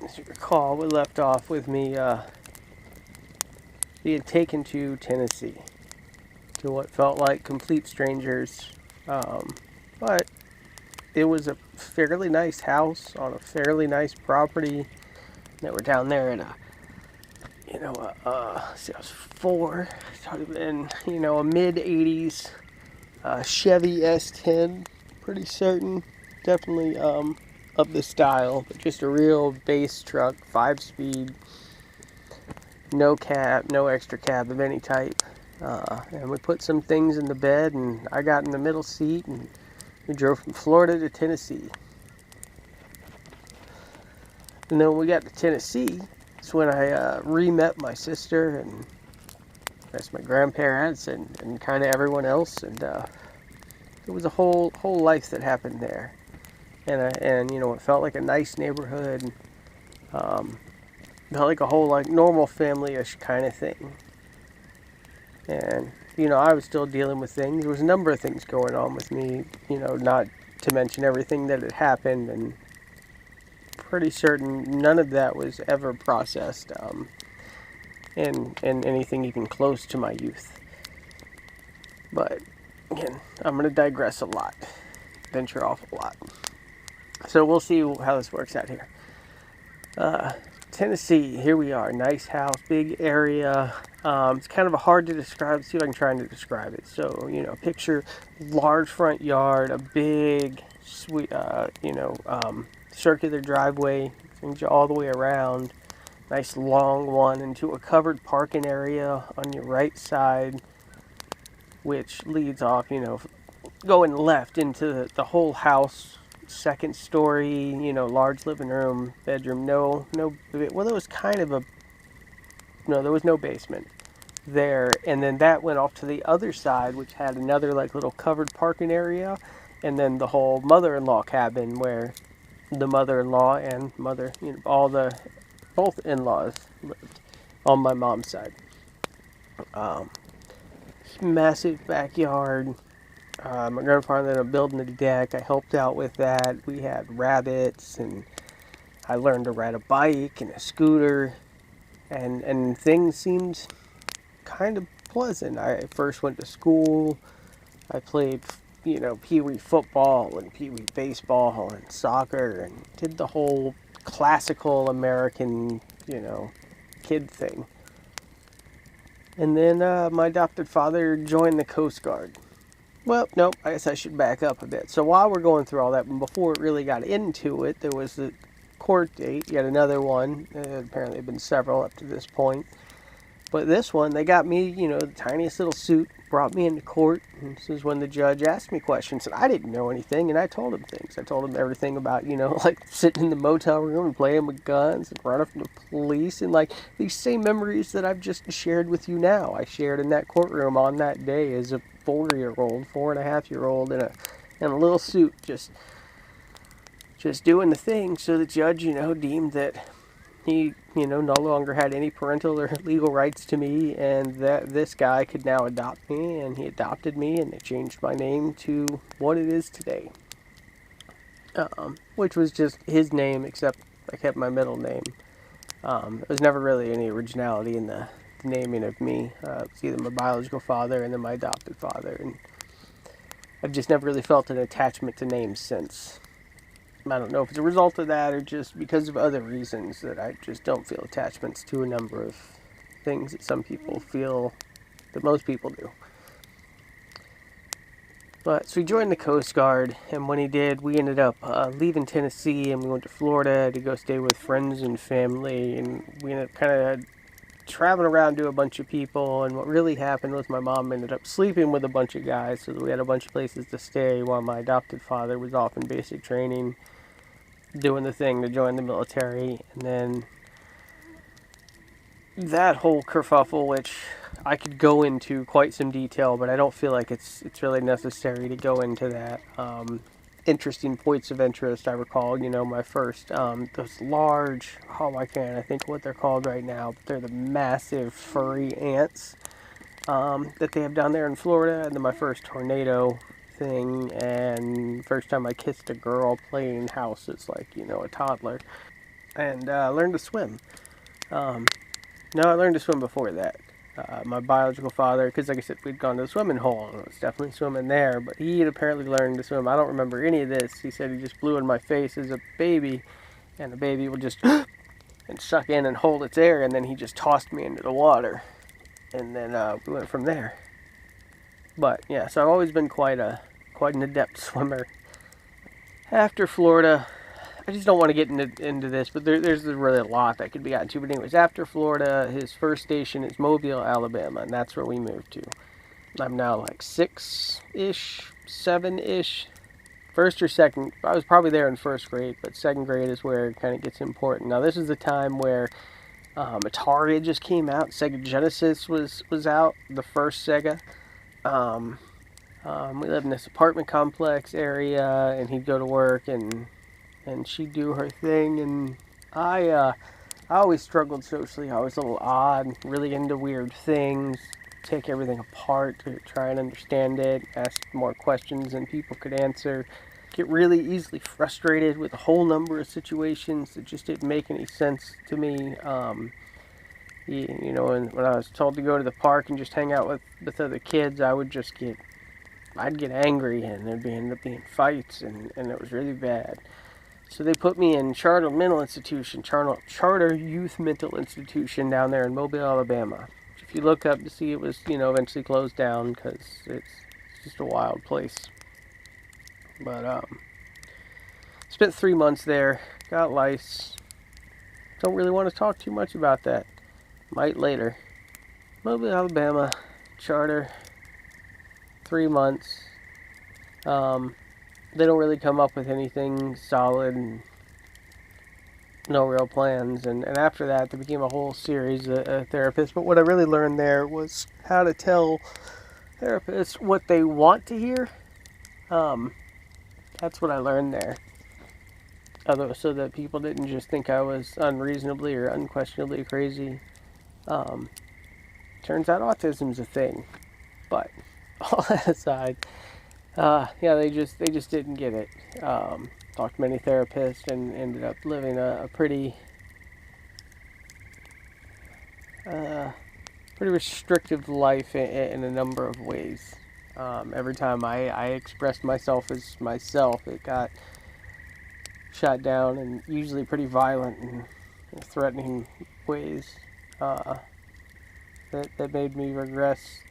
As you recall, we left off with me being taken to Tennessee to what felt like complete strangers. But it was a fairly nice house on a fairly nice property. That we're down there in see, I was 4. It would have been, a mid 80s Chevy S10, pretty certain. Definitely of the style, but just a real base truck, 5-speed, no cab, no extra cab of any type. And we put some things in the bed, and I got in the middle seat, and we drove from Florida to Tennessee. And then when we got to Tennessee, it's when I re-met my sister and that's my grandparents and kind of everyone else, and it was a whole life that happened there. And it felt like a nice neighborhood. Felt like a whole normal family-ish kind of thing. And I was still dealing with things. There was a number of things going on with me. Not to mention everything that had happened, and pretty certain none of that was ever processed in anything even close to my youth. But again, I'm going to digress a lot, venture off a lot. So we'll see how this works out here. Tennessee, here we are. Nice house, big area. It's kind of hard to describe. Let's see if I can try to describe it. So, picture large front yard, a big, sweet, circular driveway, things all the way around. Nice long one into a covered parking area on your right side, which leads off, going left into the whole house. Second story, large living room, bedroom, well, there was kind of there was no basement there. And then that went off to the other side, which had another little covered parking area, and then the whole mother-in-law cabin where the mother-in-law and mother, both in-laws lived on my mom's side. Massive backyard. My grandfather ended up building a deck. I helped out with that. We had rabbits, and I learned to ride a bike and a scooter, and things seemed kind of pleasant. I first went to school. I played, pee-wee football and pee-wee baseball and soccer, and did the whole classical American, kid thing. And then my adopted father joined the Coast Guard. Well, nope, I guess I should back up a bit. So while we're going through all that, before it really got into it, there was the court date, yet another one. Apparently there have been several up to this point. But this one, they got me, the tiniest little suit, brought me into court. And this is when the judge asked me questions, and I didn't know anything, and I told him things. I told him everything about, sitting in the motel room and playing with guns and running from the police, and these same memories that I've just shared with you now. I shared in that courtroom on that day as a 4-year-old, 4.5-year-old in a little suit, just doing the thing. So the judge, deemed that he, no longer had any parental or legal rights to me, and that this guy could now adopt me, and he adopted me, and they changed my name to what it is today. Which was just his name, except I kept my middle name. There was never really any originality in the naming of me. It's either my biological father and then my adopted father, and I've just never really felt an attachment to names since. I don't know if it's a result of that or just because of other reasons that I just don't feel attachments to a number of things that some people feel that most people do. But so he joined the Coast Guard, and when he did, we ended up leaving Tennessee, and we went to Florida to go stay with friends and family, and we ended up kind of traveling around to a bunch of people. And what really happened was my mom ended up sleeping with a bunch of guys, so we had a bunch of places to stay while my adopted father was off in basic training, doing the thing to join the military. And then that whole kerfuffle, which I could go into quite some detail, but I don't feel like it's really necessary to go into that. Interesting points of interest, I recall, my first, those large, I can't think what they're called right now, but they're the massive furry ants that they have down there in Florida. And then my first tornado thing, and first time I kissed a girl playing house as a toddler. and learned to swim. No, I learned to swim before that. My biological father, because like I said, we'd gone to the swimming hole and it was definitely swimming there, but he had apparently learned to swim. I don't remember any of this. He said he just blew in my face as a baby, and the baby would just and suck in and hold its air, and then he just tossed me into the water, and then we went from there. But yeah, so I've always been quite an adept swimmer. After Florida, I just don't want to get into this, but there's really a lot that could be gotten to. But anyways, after Florida, his first station is Mobile, Alabama, and that's where we moved to. I'm now like 6-ish, 7-ish, first or second. I was probably there in first grade, but second grade is where it kind of gets important. Now this is the time where Atari just came out. Sega Genesis was out, the first Sega. We lived in this apartment complex area, and he'd go to work, and she'd do her thing, and I always struggled socially. I was a little odd, really into weird things, take everything apart to try and understand it, ask more questions than people could answer, get really easily frustrated with a whole number of situations that just didn't make any sense to me. You know, when I was told to go to the park and just hang out with other kids, I'd get angry, and there'd end up being fights, and it was really bad. So they put me in Charter Youth Mental Institution down there in Mobile, Alabama. If you look up to see, it was, eventually closed down because it's just a wild place. But spent 3 months there, got lice. Don't really want to talk too much about that. Might later. Mobile, Alabama, charter, 3 months. They don't really come up with anything solid, and no real plans. And after that, there became a whole series of therapists. But what I really learned there was how to tell therapists what they want to hear. That's what I learned there. So that people didn't just think I was unreasonably or unquestionably crazy. Turns out autism's a thing. But all that aside, they just didn't get it. Talked to many therapists and ended up living a pretty restrictive life in a number of ways. Every time I expressed myself as myself, it got shot down, and usually pretty violent and threatening ways that made me regress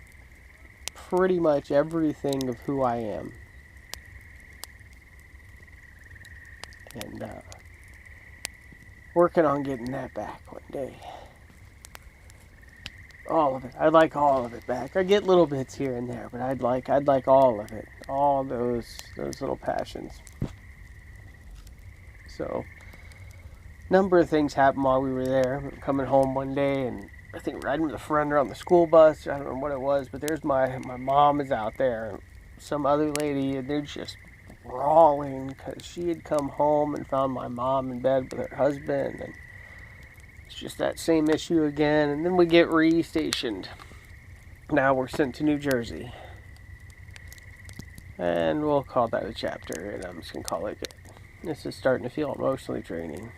pretty much everything of who I am. And working on getting that back one day. All of it. I'd like all of it back. I get little bits here and there, but I'd like all of it. All those little passions. So, number of things happened while we were there. We were coming home one day, and I think riding with a friend on the school bus. I don't know what it was, but there's my mom is out there, and some other lady, and they're just brawling because she had come home and found my mom in bed with her husband, and it's just that same issue again. And then we get re-stationed. Now we're sent to New Jersey, and we'll call that a chapter, and I'm just gonna call it good. This is starting to feel emotionally draining.